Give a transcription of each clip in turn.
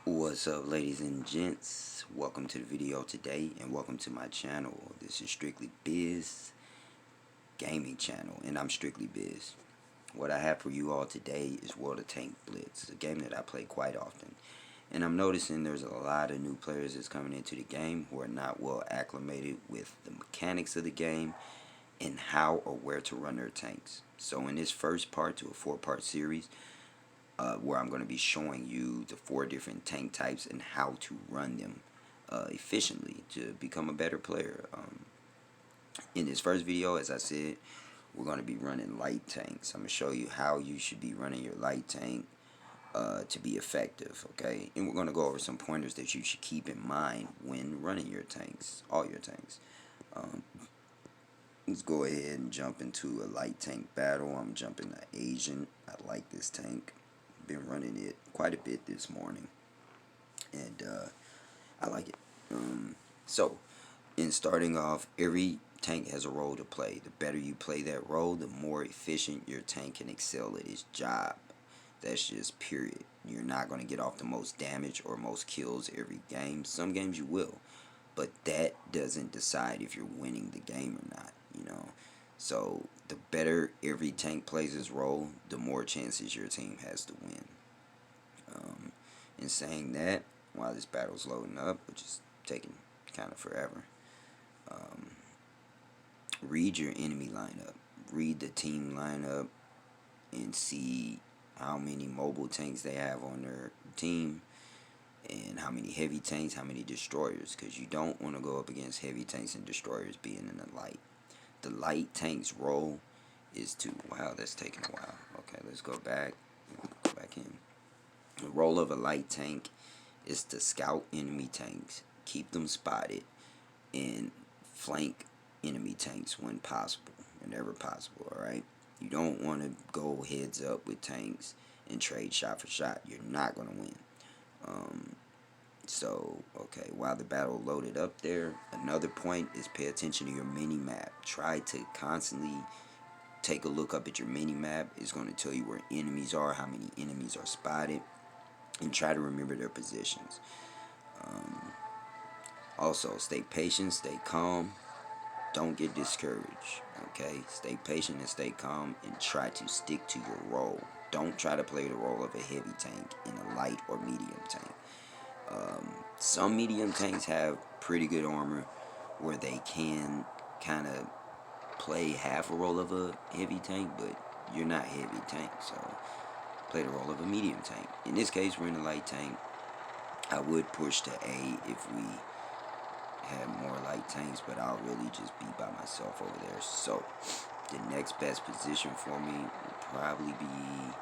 What's up, ladies and gents? Welcome to the video today and welcome to my channel. This is Strictly Biz Gaming channel and I'm Strictly Biz. What I have for you all today is WoT Blitz, a game that I play quite often. And I'm noticing there's a lot of new players that's coming into the game who are not well acclimated with the mechanics of the game and how or where to run their tanks. So in this first part to a 4-part series, where I'm going to be showing you the 4 different tank types and how to run them efficiently to become a better player. In this first video, as I said, we're going to be running light tanks. I'm going to show you how you should be running your light tank to be effective, okay? And we're going to go over some pointers that you should keep in mind when running your tanks, all your tanks. Let's go ahead and jump into a light tank battle. I'm jumping the Asian. I like this tank. Been running it quite a bit this morning, and I like it. So, in starting off, every tank has a role to play. The better you play that role, the more efficient your tank can excel at its job. That's just period. You're not going to get off the most damage or most kills every game. Some games you will, but that doesn't decide if you're winning the game or not, you know. So the better every tank plays its role, the more chances your team has to win. In saying that, while this battle's loading up, which is taking kind of forever, read your enemy lineup. Read the team lineup and see how many mobile tanks they have on their team and how many heavy tanks, how many destroyers, because you don't want to go up against heavy tanks and destroyers being in the light. The light tank's role is to, wow, that's taking a while. Okay, let's go back in. The role of a light tank is to scout enemy tanks, keep them spotted, and flank enemy tanks when possible, whenever possible, alright? You don't want to go heads up with tanks and trade shot for shot. You're not going to win. Okay, while the battle loaded up there, another point is pay attention to your mini-map. Try to constantly take a look up at your mini-map. It's going to tell you where enemies are, how many enemies are spotted, and try to remember their positions. Also, stay patient, stay calm. Don't get discouraged, okay? Stay patient and stay calm and try to stick to your role. Don't try to play the role of a heavy tank in a light or medium tank. Some medium tanks have pretty good armor where they can kind of play half a role of a heavy tank, but you're not heavy tank, so play the role of a medium tank. In this case, we're in a light tank. I would push to A if we had more light tanks, but I'll really just be by myself over there. So the next best position for me would probably be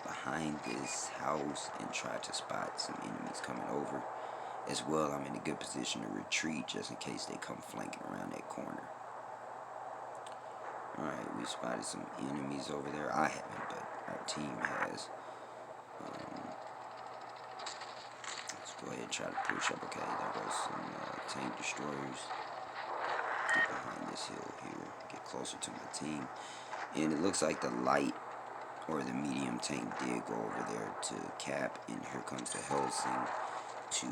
behind this house and try to spot some enemies coming over. As well, I'm in a good position to retreat just in case they come flanking around that corner. Alright, we spotted some enemies over there. I haven't, but our team has. Let's go ahead and try to push up. Okay, there goes some tank destroyers. Get behind this hill here. Get closer to my team. And it looks like the light or the medium tank did go over there to cap, and here comes the Helsing to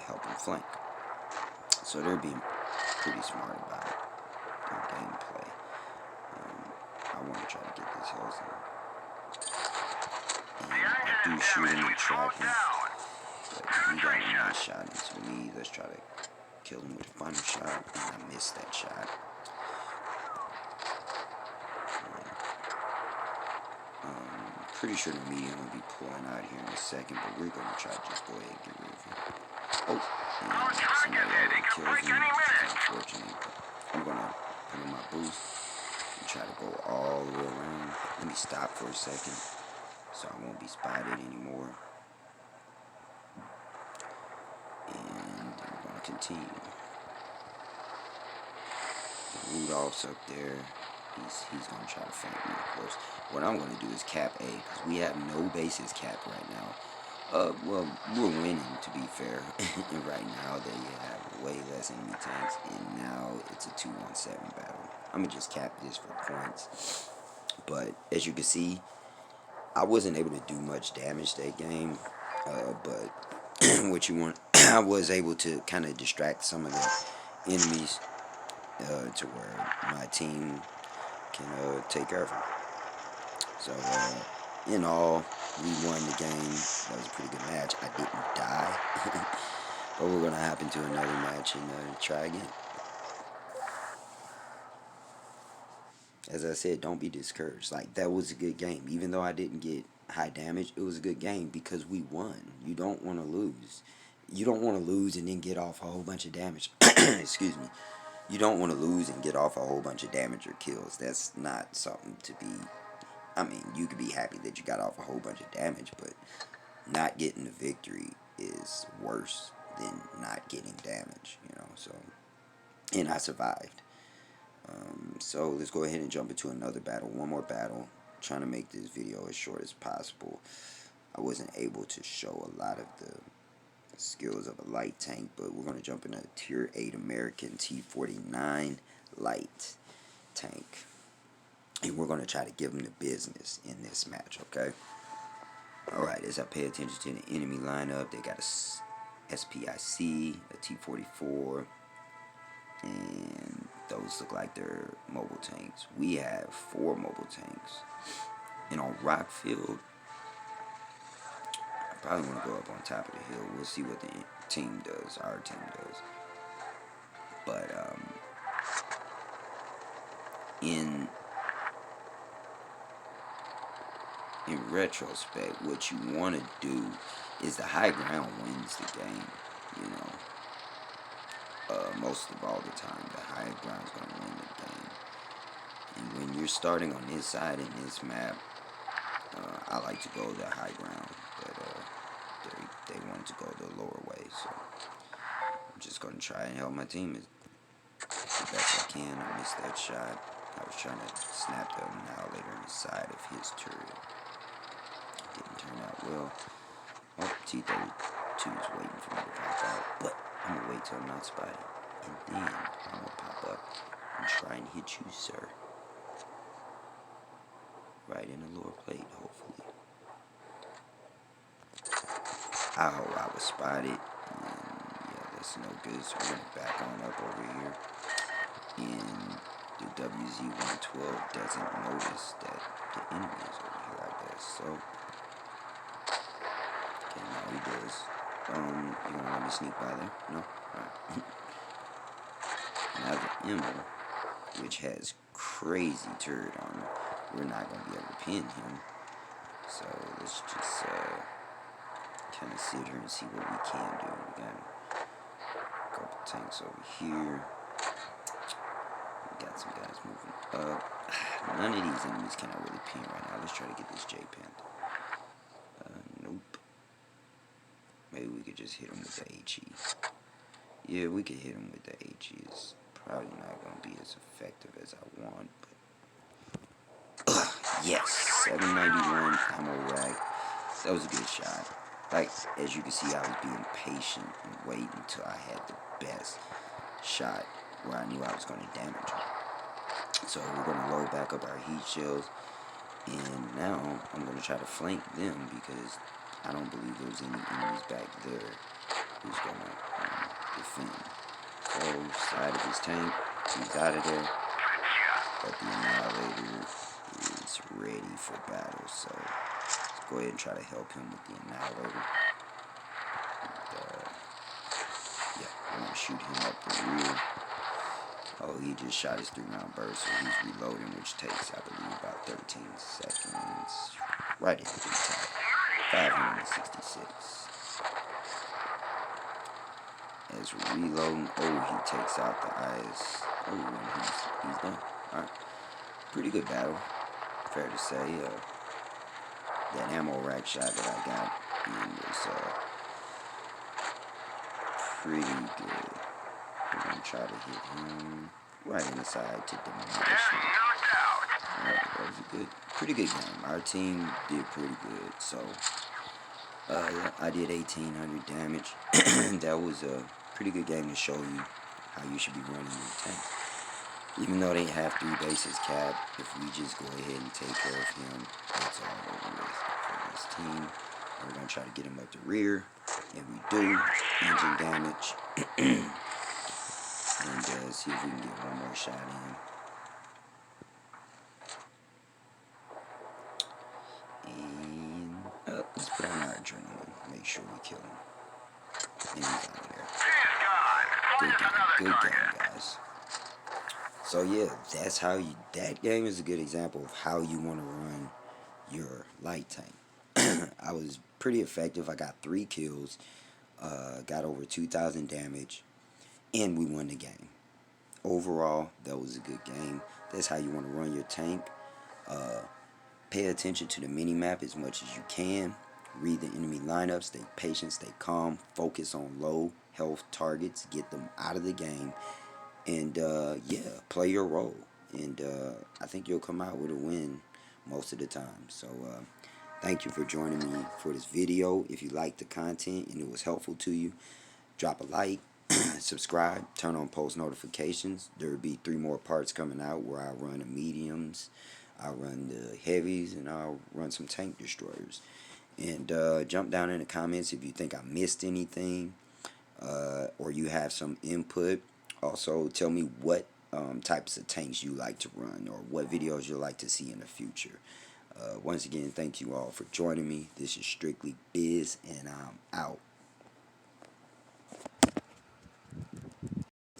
help him flank. So they're being pretty smart about their gameplay. I want to try to get this Helsing. And I do shoot him and trap him, but he got a nice shot into me. Let's try to kill him with the final shot, and I missed that shot. Pretty sure the medium will be pulling out here in a second, but we're going to try to just go ahead and get rid of him. Oh, and somebody already kills him, which is unfortunate, but I'm going to put in my boost and try to go all the way around. Let me stop for a second so I won't be spotted anymore. And I'm going to continue. Rudolph's up there. He's going to try to flank me, of course. What I'm going to do is cap A, because we have no bases capped right now. Well, we're winning, to be fair. And right now, they have way less enemy tanks, and now it's a 2-on-7 battle. I'm going to just cap this for points. But, as you can see, I wasn't able to do much damage that game, but what you want. I was able to kind of distract some of the enemies to where my team can take care of them. So, in all, we won the game. That was a pretty good match. I didn't die. But we're going to hop into another match and try again. As I said, don't be discouraged. Like, that was a good game. Even though I didn't get high damage, it was a good game because we won. You don't want to lose. You don't want to lose and then get off a whole bunch of damage. Excuse me. You don't want to lose and get off a whole bunch of damage or kills. That's not something to be... I mean, you could be happy that you got off a whole bunch of damage, but not getting the victory is worse than not getting damage, you know, so... And I survived. So let's go ahead and jump into another battle. One more battle. I'm trying to make this video as short as possible. I wasn't able to show a lot of the skills of a light tank, but we're going to jump in a tier 8 American T49 light tank, and we're going to try to give them the business in this match, okay? Alright, as I pay attention to the enemy lineup, they got a SPIC, a T44, and those look like they're mobile tanks. We have 4 mobile tanks. And on Rockfield, I probably want to go up on top of the hill. We'll see what the team does, our team does. But, in retrospect, what you want to do is the high ground wins the game, you know. Most of all the time, the high ground is going to win the game. And when you're starting on this side in this map, I like to go the high ground, but they wanted to go the lower way, so I'm just going to try and help my team as the best I can. I missed that shot. I was trying to snap the annihilator on the side of his turret. It didn't turn out well. Oh, T-32 is waiting for me to pop out, but I'm going to wait till I'm not spotted. And then I'm going to pop up and try and hit you, sir. Right in the lower plate, hopefully. Oh, I was spotted. And yeah, that's no good. So we're going to back on up over here. And the WZ-112 doesn't notice that the enemy is over here, I guess. So, okay, now he does. You gonna let me sneak by there? No? Alright. Now the Emma, which has crazy turret armor, we're not gonna be able to pin him. So let's just kind of sit here and see what we can do. We got a couple tanks over here. We got some guys moving up. None of these enemies can I really pin right now. Let's try to get this J-Panther. Nope. Maybe we could just hit him with the HE. Yeah, we could hit him with the HE. It's probably not going to be as effective as I want, but... yes! 791 ammo rack. That was a good shot. Like, as you can see, I was being patient and waiting until I had the best shot where I knew I was going to damage him. So we're going to load back up our heat shells, and now I'm going to try to flank them because I don't believe there's any enemies back there who's going to defend. So, side of his tank, he's out of there, but the Annihilator is ready for battle, so let's go ahead and try to help him with the Annihilator. And, yeah, we're going to shoot him up the rear. Oh, he just shot his 3-round burst, so he's reloading, which takes, I believe, about 13 seconds. Right at the top. 566. As we're reloading, oh, he takes out the eyes. Oh, and he's done. Alright. Pretty good battle, fair to say. That ammo rack shot that I got was pretty good. We're going to try to hit him right in the side to demolish him. Alright, that was a pretty good game. Our team did pretty good. So, I did 1,800 damage. That was a pretty good game to show you how you should be running your tank. Even though they have 3 bases capped, if we just go ahead and take care of him, it's all over with for this team. We're going to try to get him up the rear. If we do. Engine damage. And see if we can get one more shot in. And let's put on our adrenaline. Make sure we kill him. And he's out of there. Good game, guys. So yeah, that's how you. That game is a good example of how you want to run your light tank. I was pretty effective. I got 3 kills, got over 2,000 damage, and we won the game. Overall, that was a good game. That's how you want to run your tank. Pay attention to the mini-map as much as you can. Read the enemy lineup. Stay patient. Stay calm. Focus on low health targets. Get them out of the game. And, yeah, play your role. And I think you'll come out with a win most of the time. So, thank you for joining me for this video. If you liked the content and it was helpful to you, drop a like. Subscribe, turn on post notifications. There will be 3 more parts coming out where I run the mediums, I'll run the heavies, and I'll run some tank destroyers. And jump down in the comments if you think I missed anything, or you have some input. Also, tell me what types of tanks you like to run, or what videos you'd like to see in the future. Once again, thank you all for joining me. This is Strictly Biz, and I'm out.